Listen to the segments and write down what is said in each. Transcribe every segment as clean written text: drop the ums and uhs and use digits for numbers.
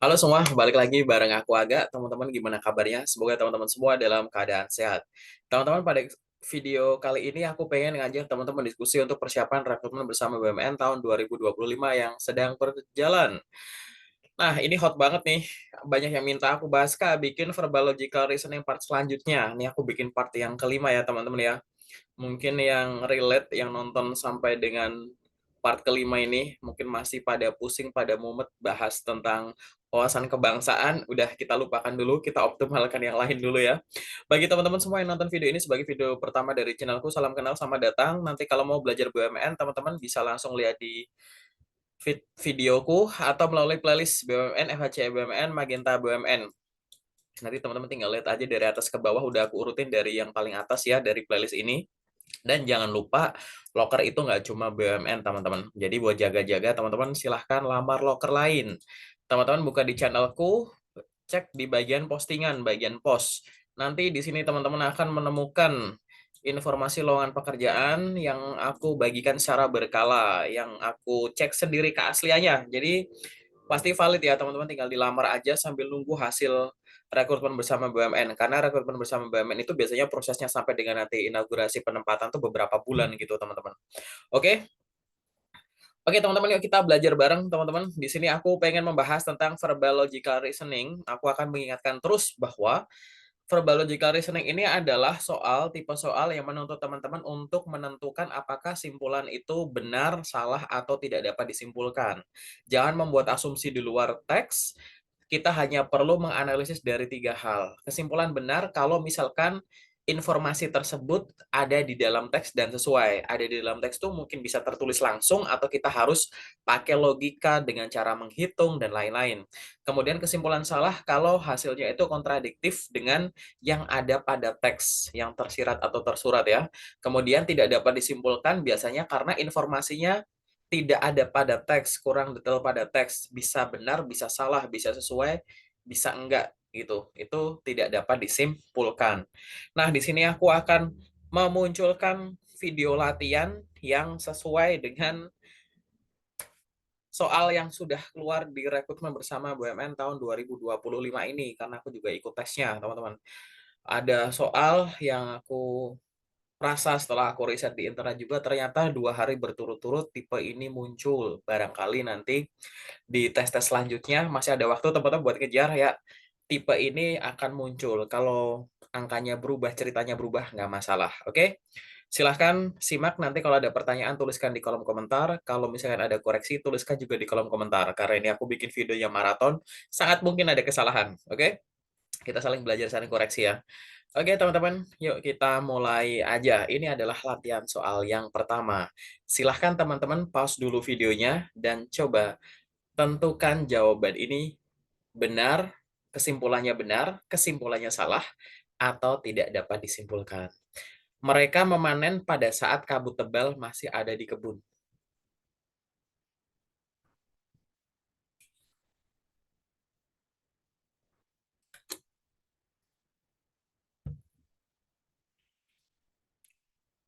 Halo semua, balik lagi bareng aku Aga. Teman-teman gimana kabarnya? Semoga teman-teman semua dalam keadaan sehat. Teman-teman, pada video kali ini aku pengen ngajak teman-teman diskusi untuk persiapan rekrutmen bersama BUMN tahun 2025 yang sedang berjalan. Nah, ini hot banget nih. Banyak yang minta aku bahas, Kak, bikin verbal logical reasoning part selanjutnya. Ini aku bikin part yang kelima ya, teman-teman ya. Mungkin yang relate, yang nonton sampai dengan part kelima ini, mungkin masih pada pusing, pada mumet bahas tentang wawasan kebangsaan. Udah kita lupakan dulu, kita optimalkan yang lain dulu ya. Bagi teman-teman semua yang nonton video ini sebagai video pertama dari channelku, salam kenal, sama datang. Nanti kalau mau belajar BUMN, teman-teman bisa langsung lihat di videoku atau melalui playlist BUMN, FHC BUMN, Magenta BUMN. Nanti teman-teman tinggal lihat aja dari atas ke bawah, udah aku urutin dari yang paling atas ya, dari playlist ini. Dan jangan lupa, loker itu nggak cuma BUMN, teman-teman. Jadi buat jaga-jaga, teman-teman silahkan lamar loker lain. Teman-teman buka di channelku, cek di bagian postingan, bagian post. Nanti di sini teman-teman akan menemukan informasi lowongan pekerjaan yang aku bagikan secara berkala, yang aku cek sendiri keasliannya. Jadi pasti valid ya teman-teman, tinggal dilamar aja sambil nunggu hasil rekrutmen bersama BUMN. Karena rekrutmen bersama BUMN itu biasanya prosesnya sampai dengan nanti inaugurasi penempatan tuh beberapa bulan gitu teman-teman. Oke, Oke teman-teman, yuk kita belajar bareng teman-teman. Di sini aku pengen membahas tentang verbal logical reasoning. Aku akan mengingatkan terus bahwa verbal logical reasoning ini adalah tipe soal yang menuntut teman-teman untuk menentukan apakah simpulan itu benar, salah, atau tidak dapat disimpulkan. Jangan membuat asumsi di luar teks, kita hanya perlu menganalisis dari tiga hal. Kesimpulan benar kalau misalkan informasi tersebut ada di dalam teks dan sesuai. Ada di dalam teks itu mungkin bisa tertulis langsung atau kita harus pakai logika dengan cara menghitung dan lain-lain. Kemudian kesimpulan salah kalau hasilnya itu kontradiktif dengan yang ada pada teks yang tersirat atau tersurat ya. Kemudian tidak dapat disimpulkan biasanya karena informasinya tidak ada pada teks, kurang detail pada teks, bisa benar, bisa salah, bisa sesuai, bisa enggak gitu. Itu tidak dapat disimpulkan. Nah, di sini aku akan memunculkan video latihan yang sesuai dengan soal yang sudah keluar di rekrutmen bersama BUMN tahun 2025 ini, karena aku juga ikut tesnya, teman-teman. Ada soal yang aku rasa setelah aku riset di internet juga, ternyata 2 hari berturut-turut tipe ini muncul. Barangkali nanti di tes-tes selanjutnya masih ada waktu teman-teman buat kejar ya. Tipe ini akan muncul. Kalau angkanya berubah, ceritanya berubah, nggak masalah. Oke? Silahkan simak, nanti kalau ada pertanyaan tuliskan di kolom komentar. Kalau misalkan ada koreksi, tuliskan juga di kolom komentar. Karena ini aku bikin videonya maraton, sangat mungkin ada kesalahan. Oke? Kita saling belajar, saling koreksi ya. Oke teman-teman, yuk kita mulai aja. Ini adalah latihan soal yang pertama. Silahkan teman-teman pause dulu videonya dan coba tentukan jawaban ini benar, kesimpulannya salah, atau tidak dapat disimpulkan. Mereka memanen pada saat kabut tebal masih ada di kebun.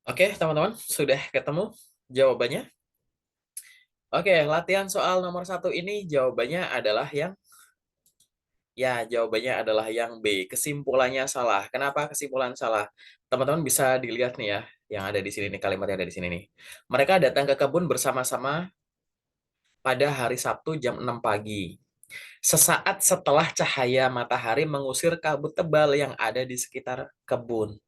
Oke teman-teman, sudah ketemu jawabannya? Oke, latihan soal nomor satu ini jawabannya adalah yang B. Kesimpulannya salah. Kenapa kesimpulan salah? Teman-teman bisa dilihat nih ya, yang ada di sini nih, kalimat yang ada di sini nih. Mereka datang ke kebun bersama-sama pada hari Sabtu jam 6 pagi. Sesaat setelah cahaya matahari mengusir kabut tebal yang ada di sekitar kebun.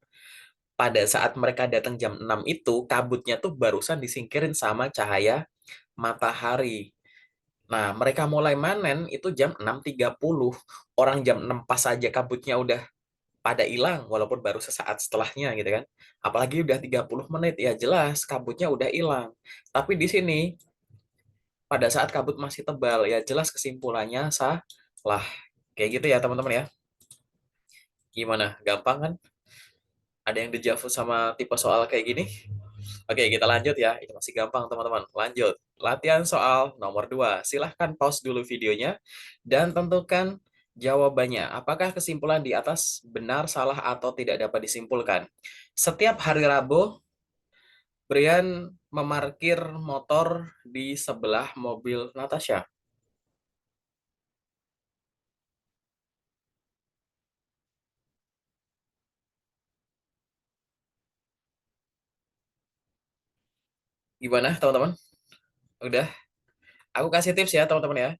Pada saat mereka datang jam 6 itu, kabutnya tuh barusan disingkirin sama cahaya matahari. Nah, mereka mulai manen itu jam 6.30. Orang jam 6 pas saja kabutnya udah pada hilang, walaupun baru sesaat setelahnya gitu kan. Apalagi udah 30 menit, ya jelas kabutnya udah hilang. Tapi di sini, pada saat kabut masih tebal, ya jelas kesimpulannya salah. Kayak gitu ya teman-teman ya. Gimana? Gampang kan? Ada yang dejavu sama tipe soal kayak gini? Oke, kita lanjut ya. Ini masih gampang teman-teman. Lanjut. Latihan soal nomor 2. Silahkan pause dulu videonya dan tentukan jawabannya. Apakah kesimpulan di atas benar, salah, atau tidak dapat disimpulkan? Setiap hari Rabu, Brian memarkir motor di sebelah mobil Natasha. Gimana teman-teman? Udah? Aku kasih tips ya teman-teman ya.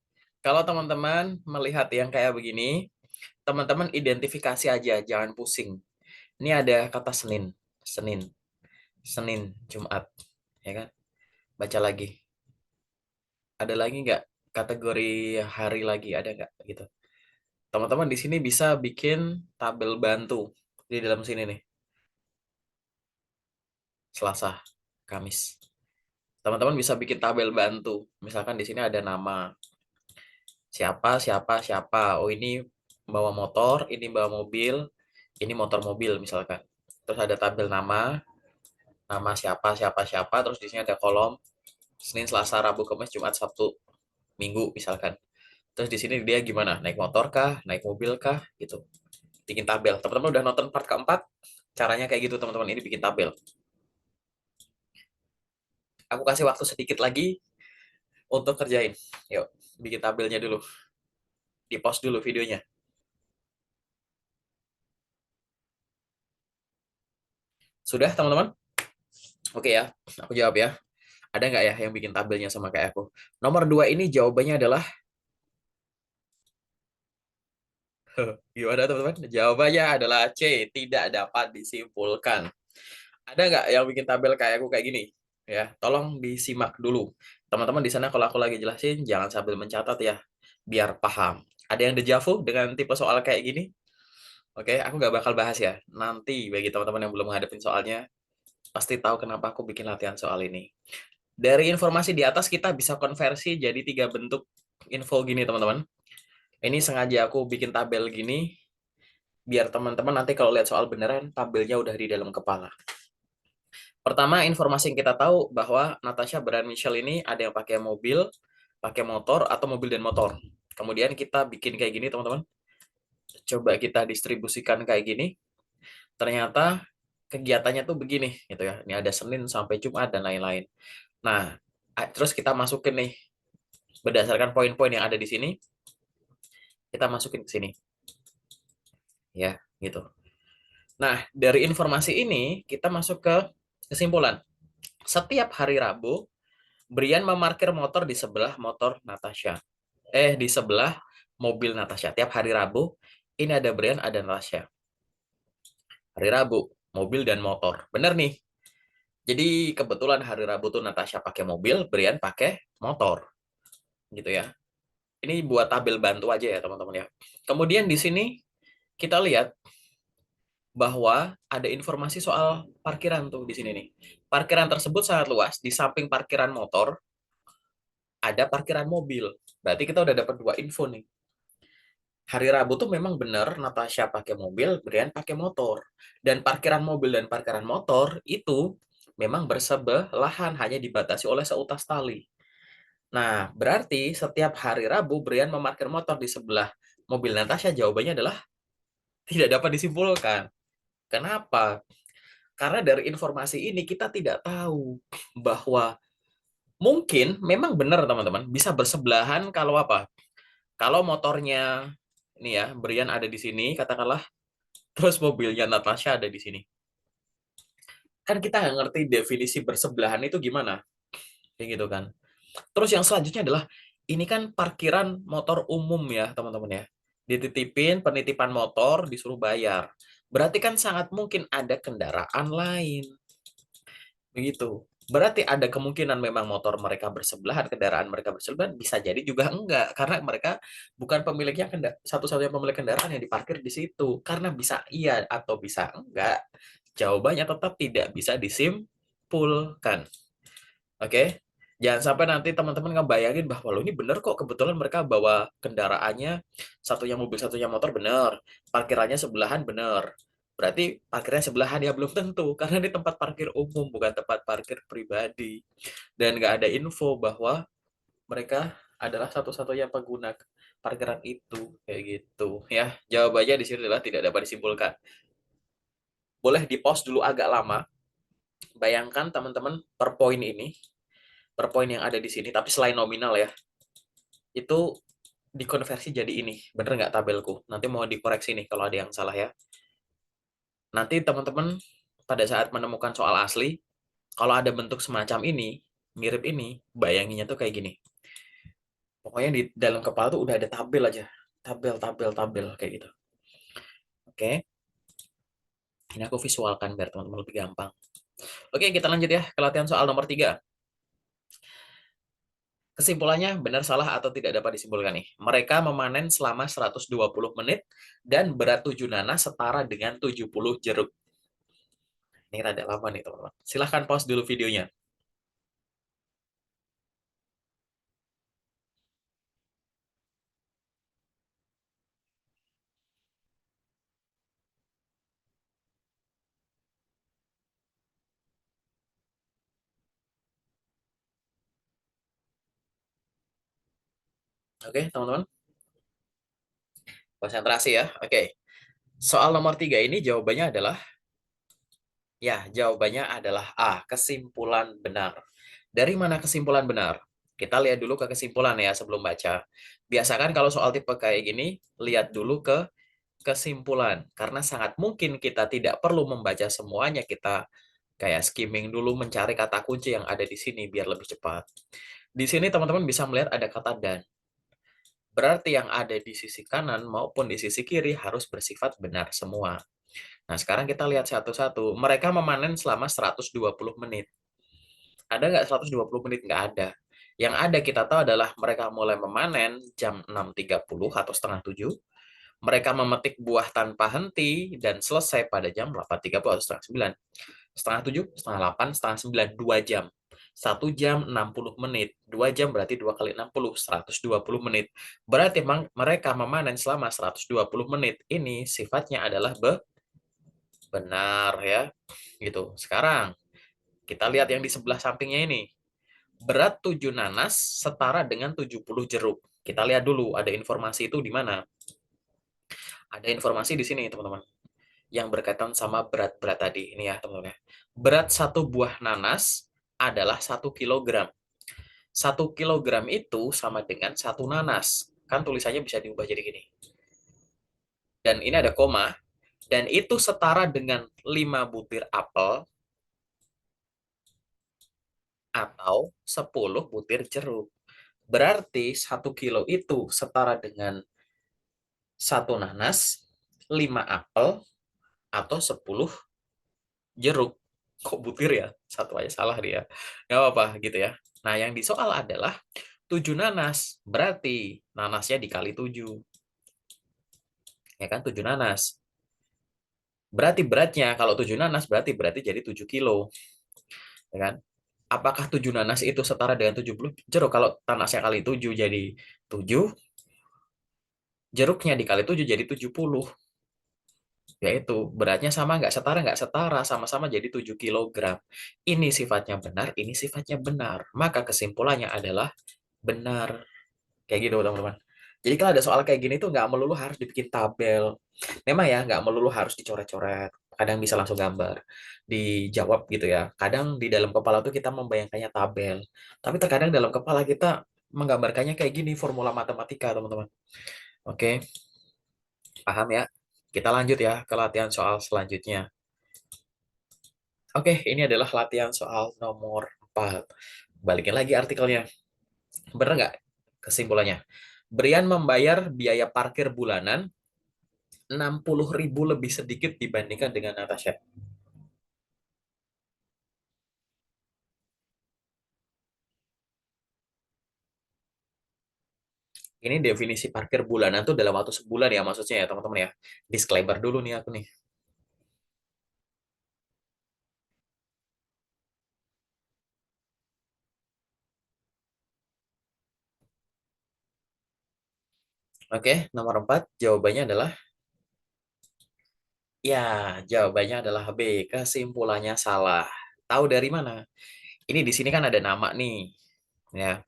Kalau teman-teman melihat yang kayak begini, teman-teman identifikasi aja, jangan pusing. Ini ada kata Senin, Senin, Senin, Jumat, ya kan? Baca lagi. Ada lagi nggak kategori hari lagi, ada nggak gitu? Teman-teman di sini bisa bikin tabel bantu di dalam sini nih, Selasa, Kamis. Teman-teman bisa bikin tabel bantu. Misalkan di sini ada nama siapa, siapa, siapa. Oh ini bawa motor, ini bawa mobil, ini motor mobil misalkan. Terus ada tabel nama, nama siapa, siapa, siapa. Terus di sini ada kolom Senin, Selasa, Rabu, Kamis, Jumat, Sabtu, Minggu misalkan. Terus di sini dia gimana? Naik motor kah? Naik mobil kah? Gitu. Bikin tabel. Teman-teman udah nonton part keempat? Caranya kayak gitu teman-teman. Ini bikin tabel. Aku kasih waktu sedikit lagi untuk kerjain. Yuk, bikin tabelnya dulu. Di post dulu videonya. Sudah teman-teman? Oke ya, aku jawab ya. Ada nggak ya yang bikin tabelnya sama kayak aku? Nomor 2 ini jawabannya adalah, gimana teman-teman? Jawabannya adalah C, tidak dapat disimpulkan. Ada nggak yang bikin tabel kayak aku kayak gini? Ya, tolong disimak dulu. Teman-teman di sana kalau aku lagi jelasin, jangan sambil mencatat ya, biar paham. Ada yang dejavu dengan tipe soal kayak gini? Oke, aku nggak bakal bahas ya. Nanti bagi teman-teman yang belum menghadapin soalnya, pasti tahu kenapa aku bikin latihan soal ini. Dari informasi di atas kita bisa konversi jadi 3 bentuk info gini teman-teman. Ini sengaja aku bikin tabel gini, biar teman-teman nanti kalau lihat soal beneran, tabelnya udah di dalam kepala. Pertama, informasi yang kita tahu bahwa Natasha Brand Michelle ini ada yang pakai mobil, pakai motor, atau mobil dan motor. Kemudian kita bikin kayak gini teman-teman. Coba kita distribusikan kayak gini. Ternyata kegiatannya tuh begini gitu ya. Ini ada Senin sampai Jumat dan lain-lain. Nah, terus kita masukin nih berdasarkan poin-poin yang ada di sini, kita masukin ke sini ya, gitu. Nah, dari informasi ini kita masuk ke kesimpulan. Setiap hari Rabu, Brian memarkir motor di sebelah motor Natasha. Di sebelah mobil Natasha. Tiap hari Rabu, ini ada Brian, ada Natasha. Hari Rabu, mobil dan motor. Bener nih. Jadi kebetulan hari Rabu tuh Natasha pakai mobil, Brian pakai motor. Gitu ya. Ini buat tabel bantu aja ya teman-teman ya. Kemudian di sini kita lihat bahwa ada informasi soal parkiran tuh di sini nih. Parkiran tersebut sangat luas. Di samping parkiran motor, ada parkiran mobil. Berarti kita udah dapat 2 info nih. Hari Rabu tuh memang benar Natasha pakai mobil, Brian pakai motor. Dan parkiran mobil dan parkiran motor itu memang bersebelahan, hanya dibatasi oleh seutas tali. Nah, berarti setiap hari Rabu Brian memarkir motor di sebelah mobil Natasha, jawabannya adalah tidak dapat disimpulkan. Kenapa? Karena dari informasi ini kita tidak tahu bahwa mungkin memang benar teman-teman bisa bersebelahan kalau apa? Kalau motornya ini ya, Brian ada di sini katakanlah, terus mobilnya Natasha ada di sini. Kan kita nggak ngerti definisi bersebelahan itu gimana, kayak gitu kan. Terus yang selanjutnya adalah ini kan parkiran motor umum ya teman-teman ya. Dititipin penitipan motor disuruh bayar. Berarti kan sangat mungkin ada kendaraan lain. Begitu. Berarti ada kemungkinan memang motor mereka bersebelahan, kendaraan mereka bersebelahan, bisa jadi juga enggak, karena mereka bukan pemiliknya, satu-satunya pemilik kendaraan yang diparkir di situ. Karena bisa iya atau bisa enggak, jawabannya tetap tidak bisa disimpulkan. Oke? Jangan sampai nanti teman-teman ngebayangin bahwa lo ini bener kok, kebetulan mereka bawa kendaraannya, satunya mobil, satunya motor, bener. Parkirannya sebelahan, bener. Berarti parkirnya sebelahan ya belum tentu, karena ini tempat parkir umum, bukan tempat parkir pribadi. Dan nggak ada info bahwa mereka adalah satu-satunya pengguna parkiran itu, kayak gitu. Ya, jawabannya di sini adalah tidak dapat disimpulkan. Boleh di-pause dulu agak lama. Bayangkan teman-teman per poin ini, per poin yang ada di sini, tapi selain nominal ya, itu dikonversi jadi ini. Bener nggak tabelku? Nanti mau dikoreksi nih kalau ada yang salah ya. Nanti teman-teman pada saat menemukan soal asli, kalau ada bentuk semacam ini, mirip ini, bayanginnya tuh kayak gini. Pokoknya di dalam kepala tuh udah ada tabel aja. Tabel, tabel, tabel, kayak gitu. Oke, ini aku visualkan biar teman-teman lebih gampang. Oke, kita lanjut ya ke latihan soal nomor 3. Kesimpulannya benar, salah, atau tidak dapat disimpulkan nih. Mereka memanen selama 120 menit dan berat 7 nanas setara dengan 70 jeruk. Ini rada lama nih teman-teman. Silahkan pause dulu videonya. Oke, teman-teman. Konsentrasi ya. Oke. Soal nomor 3 ini jawabannya adalah, ya, jawabannya adalah A, kesimpulan benar. Dari mana kesimpulan benar? Kita lihat dulu ke kesimpulan ya sebelum baca. Biasakan kalau soal tipe kayak gini, lihat dulu ke kesimpulan. Karena sangat mungkin kita tidak perlu membaca semuanya, kita kayak skimming dulu mencari kata kunci yang ada di sini biar lebih cepat. Di sini teman-teman bisa melihat ada kata dan. Berarti yang ada di sisi kanan maupun di sisi kiri harus bersifat benar semua. Nah, sekarang kita lihat satu-satu. Mereka memanen selama 120 menit. Ada nggak 120 menit? Nggak ada. Yang ada kita tahu adalah mereka mulai memanen jam 6.30 atau setengah 7. Mereka memetik buah tanpa henti dan selesai pada jam 8.30 atau setengah 9. Setengah 7, setengah 8, setengah 9, 2 jam. 1 jam 60 menit. 2 jam berarti 2 kali 60, 120 menit. Berarti mereka memanen selama 120 menit. Ini sifatnya adalah benar ya. Gitu. Sekarang kita lihat yang di sebelah sampingnya ini. Berat 7 nanas setara dengan 70 jeruk. Kita lihat dulu ada informasi itu di mana. Ada informasi di sini, teman-teman, yang berkaitan sama berat-berat tadi. Ini ya, teman-teman ya. Berat satu buah nanas adalah 1 kilogram. 1 kilogram itu sama dengan 1 nanas. Kan tulisannya bisa diubah jadi gini. Dan ini ada koma. Dan itu setara dengan 5 butir apel atau 10 butir jeruk. Berarti 1 kilo itu setara dengan 1 nanas, 5 apel, atau 10 jeruk. Kok butir ya? Satu aja salah dia. Nggak apa-apa gitu ya. Nah, yang di soal adalah 7 nanas. Berarti nanasnya dikali 7. Ya kan, 7 nanas. Berarti beratnya, kalau 7 nanas berarti jadi 7 kilo. Ya kan? Apakah 7 nanas itu setara dengan 70 jeruk? Kalau nanasnya kali 7 jadi 7, jeruknya dikali 7 jadi 70. Yaitu beratnya sama nggak setara? Nggak setara, sama-sama jadi 7 kilogram. Ini sifatnya benar, ini sifatnya benar. Maka kesimpulannya adalah benar. Kayak gitu, teman-teman. Jadi kalau ada soal kayak gini tuh nggak melulu harus dibikin tabel. Memang ya, nggak melulu harus dicoret-coret. Kadang bisa langsung gambar. Dijawab gitu ya. Kadang di dalam kepala tuh kita membayangkannya tabel. Tapi terkadang dalam kepala kita menggambarkannya kayak gini, formula matematika, teman-teman. Oke, paham ya? Kita lanjut ya ke latihan soal selanjutnya. Oke, ini adalah latihan soal nomor 4. Balikin lagi artikelnya. Bener nggak kesimpulannya? Brian membayar biaya parkir bulanan 60.000 lebih sedikit dibandingkan dengan Natasha. Ini definisi parkir bulanan tuh dalam waktu sebulan ya maksudnya ya teman-teman ya. Disclaimer dulu nih aku nih. Oke, nomor 4 jawabannya adalah, ya, jawabannya adalah B. Kesimpulannya salah. Tahu dari mana? Ini di sini kan ada nama nih. Ya,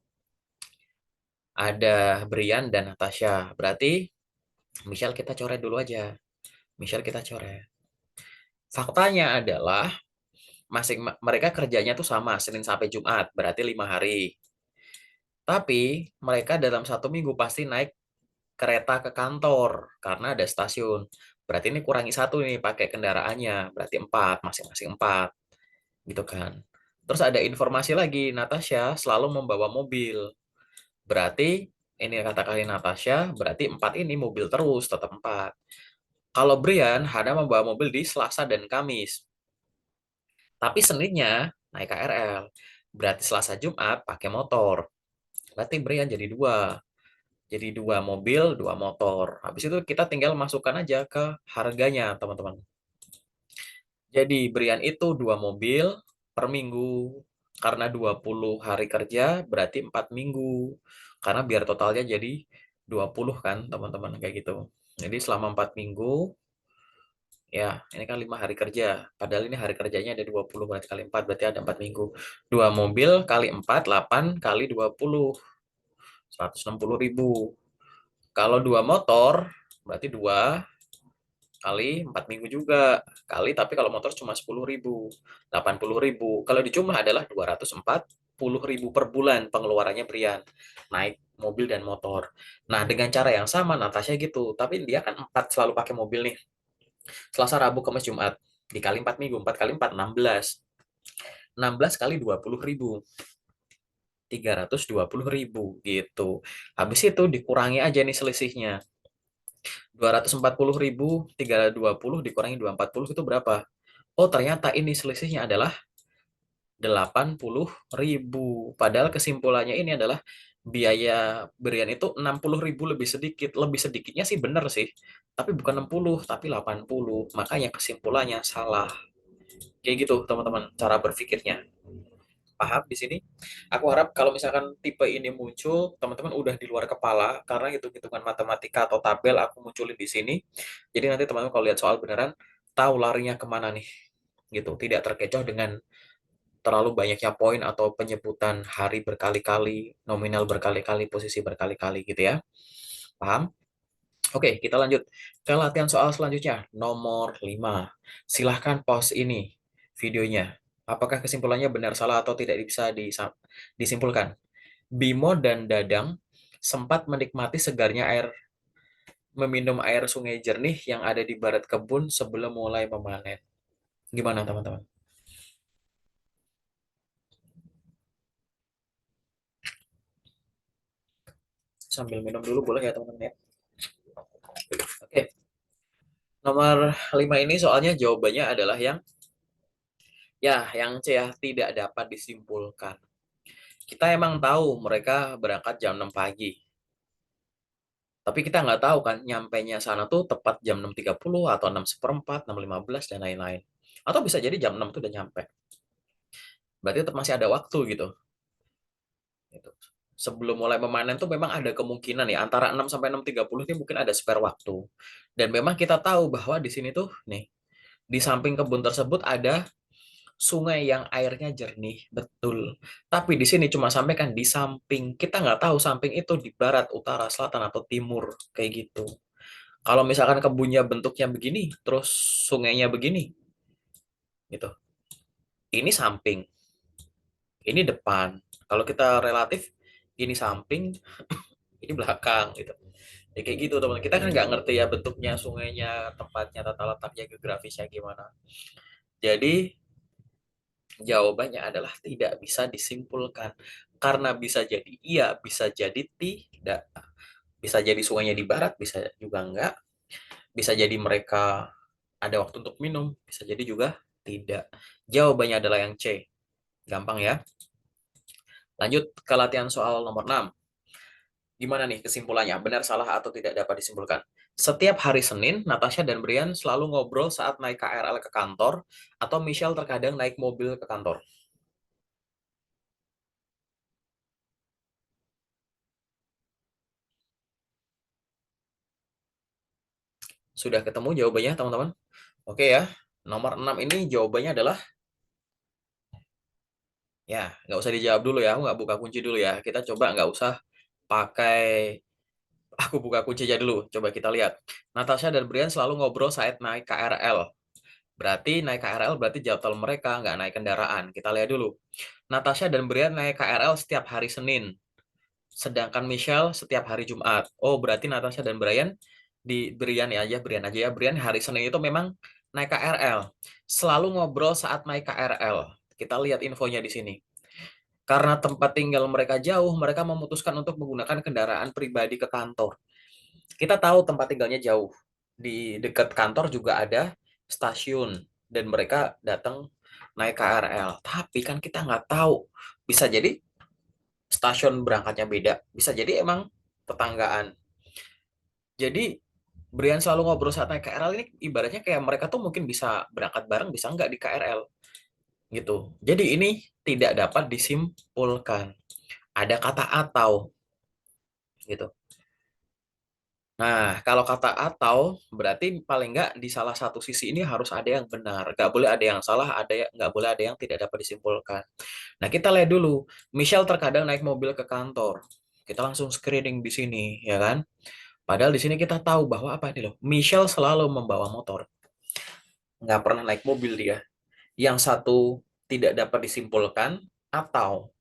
ada Brian dan Natasha. Berarti Michelle kita coret dulu aja. Michelle kita coret. Faktanya adalah mereka kerjanya tuh sama Senin sampai Jumat, berarti 5 hari. Tapi mereka dalam 1 minggu pasti naik kereta ke kantor karena ada stasiun. Berarti ini kurangi 1 nih pakai kendaraannya, berarti 4, masing-masing 4, gitu kan. Terus ada informasi lagi, Natasha selalu membawa mobil. Berarti ini kata kali Natasha, berarti 4 ini mobil terus, tetap 4. Kalau Brian hanya membawa mobil di Selasa dan Kamis. Tapi Seninnya naik KRL. Berarti Selasa Jumat pakai motor. Berarti Brian jadi 2. Jadi 2 mobil, 2 motor. Habis itu kita tinggal masukkan aja ke harganya, teman-teman. Jadi Brian itu 2 mobil per minggu. Karena 20 hari kerja berarti 4 minggu. Karena biar totalnya jadi 20 kan, teman-teman, kayak gitu. Jadi selama 4 minggu, ya ini kan 5 hari kerja. Padahal ini hari kerjanya ada 20 berarti kali 4 berarti ada 4 minggu. 2 mobil kali 4, 8 kali 20. 160.000. Kalau 2 motor, berarti 2 kali 4 minggu juga. Kali, tapi kalau motor cuma 10.000. 80.000. Kalau di jumlah adalah 240.000 per bulan pengeluarannya Brian. Naik mobil dan motor. Nah, dengan cara yang sama, Natasha gitu. Tapi dia kan 4 selalu pakai mobil nih. Selasa, Rabu, Kamis, Jumat. Dikali 4 minggu. 4 kali 4, 16. 16 kali 20.000. 320.000 gitu. Habis itu dikurangi aja nih selisihnya. 240.000, 320 dikurangi 240 itu berapa? Oh, ternyata ini selisihnya adalah 80.000. Padahal kesimpulannya ini adalah biaya berian itu 60.000 lebih sedikit. Lebih sedikitnya sih benar sih. Tapi bukan 60, tapi 80. Makanya kesimpulannya salah. Kayak gitu, teman-teman, cara berpikirnya. Paham di sini? Aku harap kalau misalkan tipe ini muncul, teman-teman udah di luar kepala, karena hitung-hitungan matematika atau tabel aku munculin di sini. Jadi nanti teman-teman kalau lihat soal beneran, tahu larinya kemana nih. Gitu, tidak terkecoh dengan terlalu banyaknya poin atau penyebutan hari berkali-kali, nominal berkali-kali, posisi berkali-kali gitu ya. Paham? Oke, kita lanjut ke latihan soal selanjutnya, nomor 5. Silahkan pause ini videonya. Apakah kesimpulannya benar, salah, atau tidak bisa disimpulkan? Bimo dan Dadang sempat menikmati segarnya meminum air sungai jernih yang ada di barat kebun sebelum mulai memanen. Gimana, teman-teman? Sambil minum dulu boleh ya, teman-teman ya? Oke, nomor 5 ini soalnya jawabannya adalah yang C ya, tidak dapat disimpulkan. Kita emang tahu mereka berangkat jam 6 pagi. Tapi kita nggak tahu kan, nyampainya sana tuh tepat jam 6.30 atau 6.15, 6.15, dan lain-lain. Atau bisa jadi jam 6 tuh udah nyampe. Berarti tetap masih ada waktu gitu. Gitu. Sebelum mulai memanen tuh memang ada kemungkinan ya, antara 6 sampai 6.30 ini mungkin ada spare waktu. Dan memang kita tahu bahwa di sini tuh, nih, di samping kebun tersebut ada sungai yang airnya jernih, betul. Tapi di sini cuma sampaikan di samping. Kita nggak tahu samping itu di barat, utara, selatan, atau timur, kayak gitu. Kalau misalkan kebunnya bentuknya begini, terus sungainya begini, gitu. Ini samping, ini depan. Kalau kita relatif, ini samping, ini belakang, gitu. Ya kayak gitu, teman. Kita kan nggak ngerti ya bentuknya sungainya, tempatnya, tata letaknya, geografisnya gimana. Jadi jawabannya adalah tidak bisa disimpulkan. Karena bisa jadi iya, bisa jadi tidak. Bisa jadi sungainya di barat, bisa juga enggak. Bisa jadi mereka ada waktu untuk minum, bisa jadi juga tidak. Jawabannya adalah yang C. Gampang ya. Lanjut ke latihan soal nomor 6. Gimana nih kesimpulannya? Benar, salah, atau tidak dapat disimpulkan? Setiap hari Senin, Natasha dan Brian selalu ngobrol saat naik KRL ke kantor, atau Michelle terkadang naik mobil ke kantor. Sudah ketemu jawabannya, teman-teman? Oke ya. Nomor 6 ini jawabannya adalah, ya, nggak usah dijawab dulu ya. Aku nggak buka kunci dulu ya. Kita coba nggak usah pakai, aku buka kuncinya dulu. Coba kita lihat. Natasha dan Brian selalu ngobrol saat naik KRL. Berarti naik KRL berarti jadwal mereka nggak naik kendaraan. Kita lihat dulu. Natasha dan Brian naik KRL setiap hari Senin. Sedangkan Michelle setiap hari Jumat. Oh, berarti Natasha dan Brian di Brian aja ya. Brian hari Senin itu memang naik KRL. Selalu ngobrol saat naik KRL. Kita lihat infonya di sini. Karena tempat tinggal mereka jauh, mereka memutuskan untuk menggunakan kendaraan pribadi ke kantor. Kita tahu tempat tinggalnya jauh. Di dekat kantor juga ada stasiun dan mereka datang naik KRL. Tapi kan kita nggak tahu. Bisa jadi stasiun berangkatnya beda. Bisa jadi emang tetanggaan. Jadi Brian selalu ngobrol saat naik KRL ini ibaratnya kayak mereka tuh mungkin bisa berangkat bareng, bisa nggak di KRL gitu. Jadi ini tidak dapat disimpulkan. Ada kata atau gitu. Nah, kalau kata atau berarti paling nggak di salah satu sisi ini harus ada yang benar. Nggak boleh ada yang salah, nggak boleh ada yang tidak dapat disimpulkan. Nah, kita lihat dulu. Michelle terkadang naik mobil ke kantor. Kita langsung screening di sini, ya kan? Padahal di sini kita tahu bahwa apa ini loh. Michelle selalu membawa motor. Nggak pernah naik mobil dia. Yang satu tidak dapat disimpulkan atau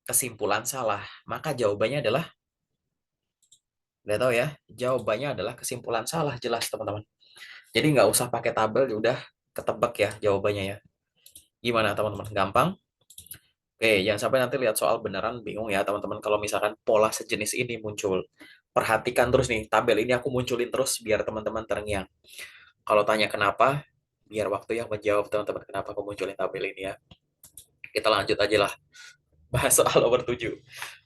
kesimpulan salah. Maka jawabannya adalah, udah tahu ya, jawabannya adalah kesimpulan salah jelas teman-teman. Jadi nggak usah pakai tabel, ya udah ketebak ya jawabannya ya. Gimana teman-teman? Gampang? Oke, jangan sampai nanti lihat soal beneran bingung ya teman-teman kalau misalkan pola sejenis ini muncul. Perhatikan terus nih, tabel ini aku munculin terus biar teman-teman terngiang. Kalau tanya kenapa, biar waktu yang menjawab teman-teman kenapa aku munculin tabel ini ya. Kita lanjut aja lah, bahas soal nomor 7.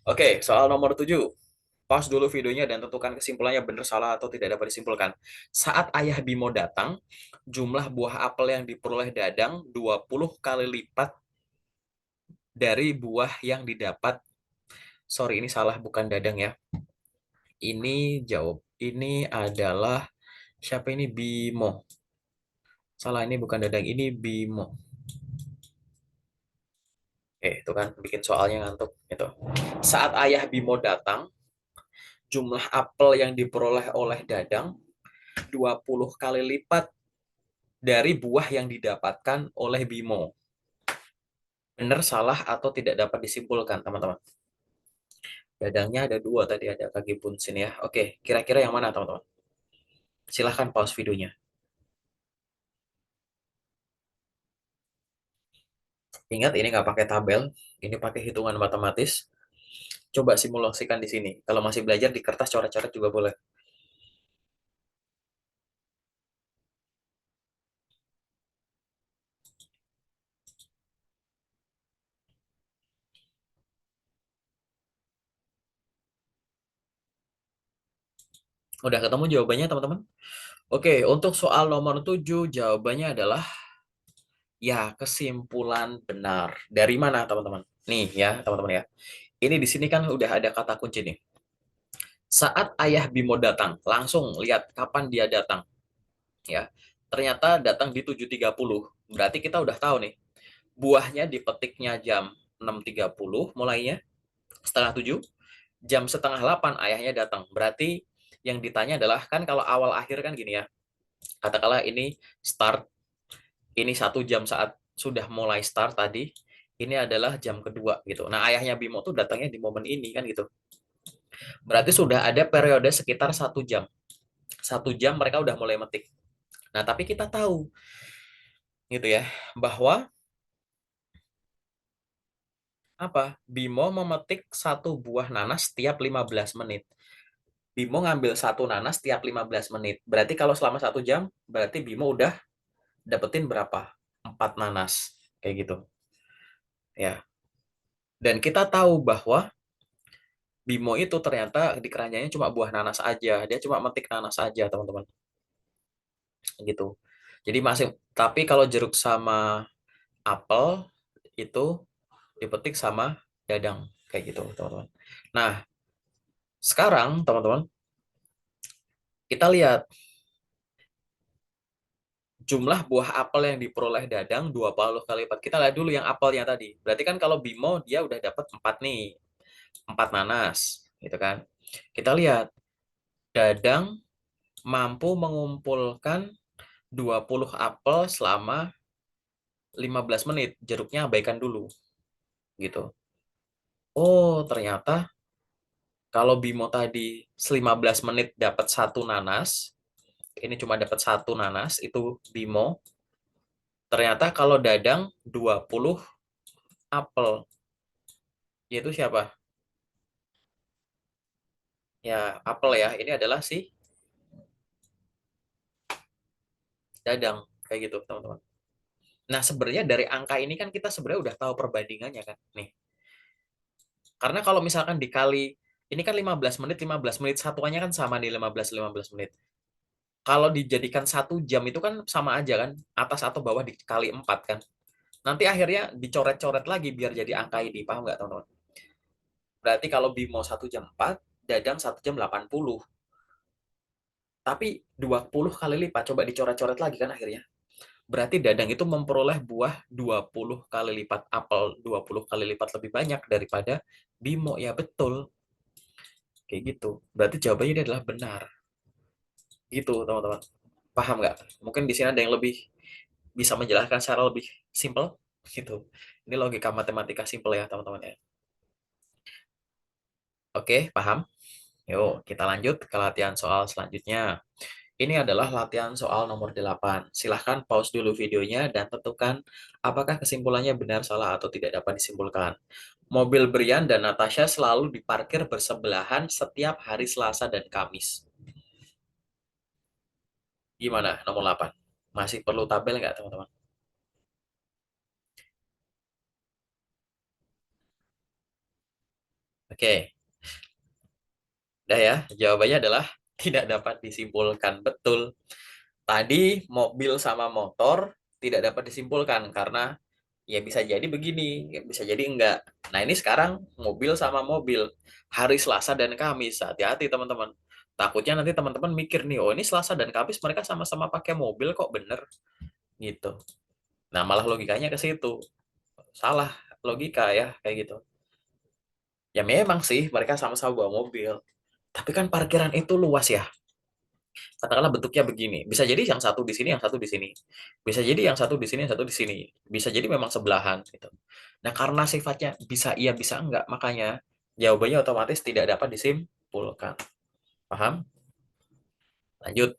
Oke, soal nomor 7. Pause dulu videonya dan tentukan kesimpulannya benar salah atau tidak dapat disimpulkan. Saat ayah Bimo datang, jumlah buah apel yang diperoleh Dadang 20 kali lipat dari buah yang didapat. Sorry, ini salah, bukan Dadang ya. Ini adalah siapa ini? Bimo. Salah, ini bukan Dadang, ini Bimo. Itu kan bikin soalnya ngantuk gitu. Saat ayah Bimo datang, jumlah apel yang diperoleh oleh Dadang 20 kali lipat dari buah yang didapatkan oleh Bimo. Benar, salah, atau tidak dapat disimpulkan, teman-teman. Dadangnya ada dua tadi, ada kaki bunsin ya. Oke, kira-kira yang mana, teman-teman? Silahkan pause videonya. Ingat, ini nggak pakai tabel, ini pakai hitungan matematis. Coba simulasikan di sini. Kalau masih belajar di kertas, coret-coret juga boleh. Udah ketemu jawabannya, teman-teman? Oke, untuk soal nomor 7, jawabannya adalah ya, kesimpulan benar. Dari mana, teman-teman? Nih ya, teman-teman ya. Ini di sini kan udah ada kata kunci nih. Saat ayah Bimo datang, langsung lihat kapan dia datang. Ya, ternyata datang di 7.30. Berarti kita udah tahu nih, buahnya dipetiknya jam 6.30 mulainya, setengah 7, jam setengah 8 ayahnya datang. Berarti yang ditanya adalah, kan kalau awal akhir kan gini ya, katakanlah ini start, ini 1 jam saat sudah mulai start tadi, ini adalah jam kedua gitu. Nah, ayahnya Bimo tuh datangnya di momen ini kan gitu. Berarti sudah ada periode sekitar 1 jam. 1 jam mereka udah mulai metik. Nah, tapi kita tahu gitu ya, bahwa apa? Bimo memetik satu buah nanas setiap 15 menit. Bimo ngambil satu nanas setiap 15 menit. Berarti kalau selama 1 jam, berarti Bimo udah dapetin berapa? 4 nanas. Kayak gitu. Ya. Dan kita tahu bahwa Bimo itu ternyata di keranjangnya cuma buah nanas aja. Dia cuma metik nanas aja, teman-teman. Gitu. Jadi masih, tapi kalau jeruk sama apel itu dipetik sama dadang. Kayak gitu, teman-teman. Nah, sekarang, teman-teman, kita lihat jumlah buah apel yang diperoleh Dadang 20 kali lipat. Kita lihat dulu yang apelnya tadi. Berarti kan kalau Bimo dia udah dapat 4 nih, 4 nanas, gitu kan. Kita lihat Dadang mampu mengumpulkan 20 apel selama 15 menit. Jeruknya abaikan dulu, gitu. Oh, ternyata kalau Bimo tadi 15 menit dapat 1 nanas, ini cuma dapat 1 nanas, itu Bimo. Ternyata kalau Dadang 20 apel. Yaitu siapa? Ya, apel ya. Ini adalah si Dadang. Kayak gitu, teman-teman. Nah, sebenarnya dari angka ini kan kita sebenarnya udah tahu perbandingannya kan. Nih, karena kalau misalkan dikali, ini kan 15 menit, satuannya kan sama nih 15 menit. Kalau dijadikan 1 jam itu kan sama aja kan, atas atau bawah dikali 4 kan. Nanti akhirnya dicoret-coret lagi biar jadi angka ini, paham nggak teman-teman? Berarti kalau Bimo 1 jam 4, Dadang 1 jam 80. Tapi 20 kali lipat, coba dicoret-coret lagi kan akhirnya. Berarti Dadang itu memperoleh buah 20 kali lipat, apel 20 kali lipat lebih banyak daripada Bimo. Ya betul, kayak gitu. Berarti jawabannya ini adalah benar. Gitu, teman-teman. Paham nggak? Mungkin di sini ada yang lebih bisa menjelaskan secara lebih simpel. Gitu. Ini logika matematika simpel ya, teman-teman ya. Oke, paham? Yuk, kita lanjut ke latihan soal selanjutnya. Ini adalah latihan soal nomor 8. Silahkan pause dulu videonya dan tentukan apakah kesimpulannya benar, salah, atau tidak dapat disimpulkan. Mobil Brian dan Natasha selalu diparkir bersebelahan setiap hari Selasa dan Kamis. Gimana nomor 8? Masih perlu tabel nggak, teman-teman? Oke, udah ya. Jawabannya adalah tidak dapat disimpulkan. Betul. Tadi mobil sama motor tidak dapat disimpulkan karena ya bisa jadi begini, ya bisa jadi enggak. Nah, ini sekarang mobil sama mobil. Hari Selasa dan Kamis. Hati-hati, teman-teman. Takutnya nanti teman-teman mikir nih, oh ini Selasa dan Kamis mereka sama-sama pakai mobil kok bener gitu. Nah, malah logikanya ke situ. Salah logika ya, kayak gitu. Ya memang sih mereka sama-sama bawa mobil. Tapi kan parkiran itu luas ya. Katakanlah bentuknya begini. Bisa jadi yang satu di sini, yang satu di sini. Bisa jadi yang satu di sini, yang satu di sini. Bisa jadi memang sebelahan gitu. Nah, karena sifatnya bisa iya, bisa enggak, makanya jawabannya otomatis tidak dapat disimpulkan. Paham? Lanjut.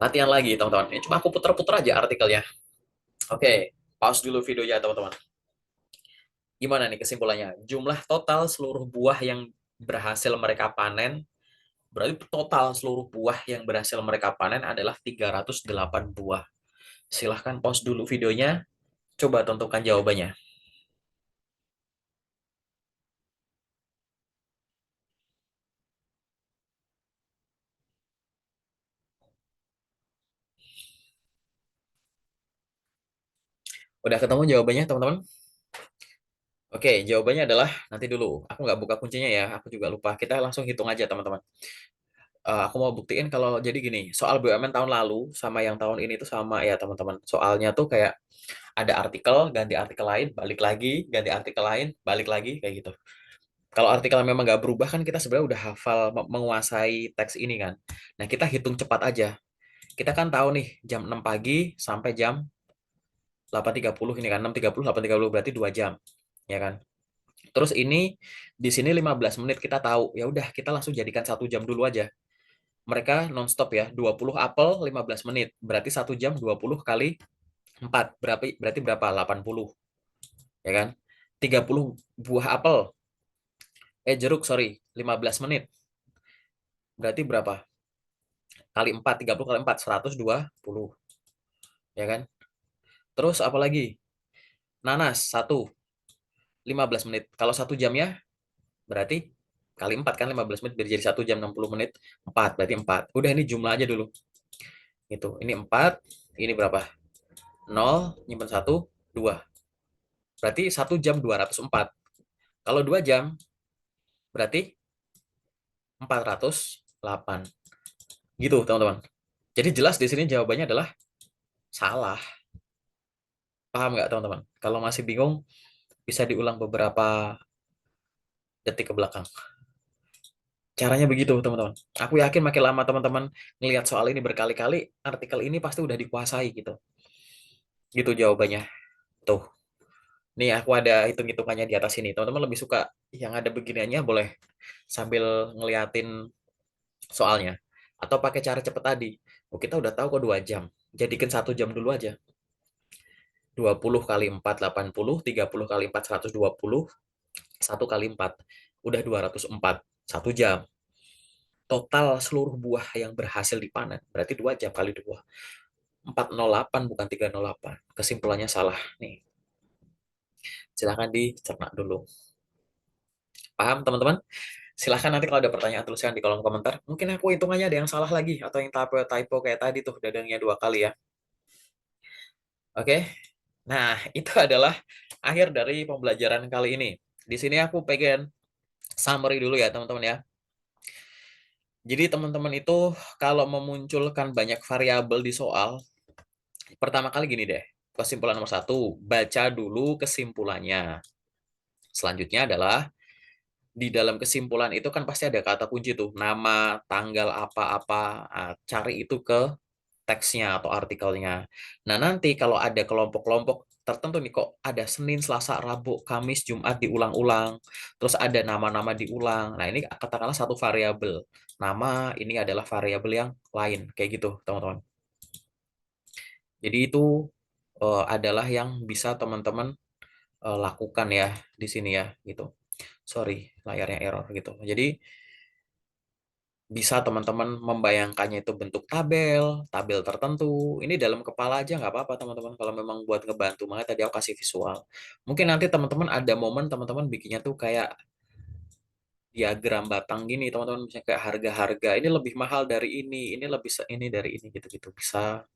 Latihan lagi, teman-teman. Ini cuma aku putar-putar aja artikelnya. Oke, pause dulu videonya, teman-teman. Gimana nih kesimpulannya? Jumlah total seluruh buah yang berhasil mereka panen, berarti total seluruh buah yang berhasil mereka panen adalah 308 buah. Silahkan pause dulu videonya, coba tentukan jawabannya. Udah ketemu jawabannya, teman-teman? Oke, jawabannya adalah nanti dulu. Aku nggak buka kuncinya ya, aku juga lupa. Kita langsung hitung aja, teman-teman. Aku mau buktiin kalau jadi gini, soal BUMN tahun lalu sama yang tahun ini itu sama ya, teman-teman. Soalnya tuh kayak ada artikel, ganti artikel lain, balik lagi, ganti artikel lain, balik lagi, kayak gitu. Kalau artikel memang nggak berubah kan kita sebenarnya udah hafal menguasai teks ini kan. Nah, kita hitung cepat aja. Kita kan tahu nih jam 6 pagi sampai jam 8.30 ini kan, 6.30, 8.30 berarti 2 jam. Ya kan? Terus ini di sini 15 menit kita tahu. Ya udah, kita langsung jadikan 1 jam dulu aja. Mereka nonstop ya, 20 apel 15 menit. Berarti 1 jam 20 kali 4. Berarti berapa? 80. Ya kan? 30 buah apel. Jeruk, sorry. 15 menit. Berarti berapa? Kali 4, 30 kali 4, 120. Ya kan? Terus apa lagi? Nanas, 15 menit. Kalau 1 jamnya, berarti kali 4 kan 15 menit, biar jadi 1 jam 60 menit. 4, berarti 4. Udah, ini jumlah aja dulu. Itu. Ini 4, ini berapa? 0, nyimpen 1, 2. Berarti 1 jam 204. Kalau 2 jam, berarti 408. Gitu, teman-teman. Jadi jelas di sini jawabannya adalah salah. Paham nggak, teman-teman? Kalau masih bingung, bisa diulang beberapa detik ke belakang. Caranya begitu, teman-teman. Aku yakin makin lama teman-teman ngelihat soal ini berkali-kali, artikel ini pasti udah dikuasai gitu. Gitu jawabannya. Tuh. Nih aku ada hitung-hitungannya di atas ini. Teman-teman lebih suka yang ada beginiannya, boleh sambil ngeliatin soalnya. Atau pakai cara cepet tadi. Oh, kita udah tahu kok 2 jam. Jadikan 1 jam dulu aja. 20 kali 4, 80. 30 kali 4, 120. 1 kali 4. Udah 204. 1 jam. Total seluruh buah yang berhasil dipanen. Berarti 2 jam kali 2. 408 bukan 308. Kesimpulannya salah nih. Silahkan dicerna dulu. Paham teman-teman? Silahkan nanti kalau ada pertanyaan tuliskan di kolom komentar. Mungkin aku hitungannya ada yang salah lagi. Atau yang typo kayak tadi tuh. Dadangnya 2 kali ya. Oke. Nah, itu adalah akhir dari pembelajaran kali ini. Di sini aku pengen summary dulu ya teman-teman ya. Jadi teman-teman itu kalau memunculkan banyak variabel di soal, pertama kali gini deh. Kesimpulan nomor 1, baca dulu kesimpulannya. Selanjutnya adalah di dalam kesimpulan itu kan pasti ada kata kunci tuh, nama, tanggal apa-apa. Nah, cari itu ke teksnya atau artikelnya. Nah, nanti kalau ada kelompok-kelompok tertentu nih, kok ada Senin, Selasa, Rabu, Kamis, Jumat diulang-ulang, terus ada nama-nama diulang. Nah, ini katakanlah satu variabel. Nama ini adalah variabel yang lain, kayak gitu, teman-teman. Jadi itu adalah yang bisa teman-teman lakukan ya di sini ya, gitu. Sorry, layarnya error gitu. Jadi bisa teman-teman membayangkannya itu bentuk tabel, tabel tertentu. Ini dalam kepala aja nggak apa-apa teman-teman. Kalau memang buat ngebantu, makanya tadi aku kasih visual. Mungkin nanti teman-teman ada momen teman-teman bikinnya tuh kayak diagram batang gini, teman-teman bisa kayak harga-harga. Ini lebih mahal dari ini lebih ini dari ini gitu-gitu bisa.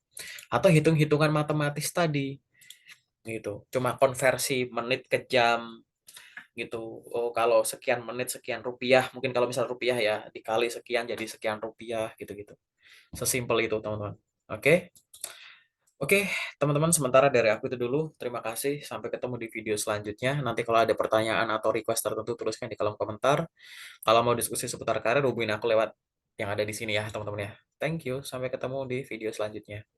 Atau hitung-hitungan matematis tadi gitu. Cuma konversi menit ke jam gitu. Oh, kalau sekian menit sekian rupiah, mungkin kalau misal rupiah ya dikali sekian jadi sekian rupiah gitu-gitu. Sesimpel itu, teman-teman. Oke. Oke, teman-teman, sementara dari aku itu dulu. Terima kasih. Sampai ketemu di video selanjutnya. Nanti kalau ada pertanyaan atau request tertentu, tuliskan di kolom komentar. Kalau mau diskusi seputar karir, hubungin aku lewat yang ada di sini ya, teman-teman ya. Thank you. Sampai ketemu di video selanjutnya.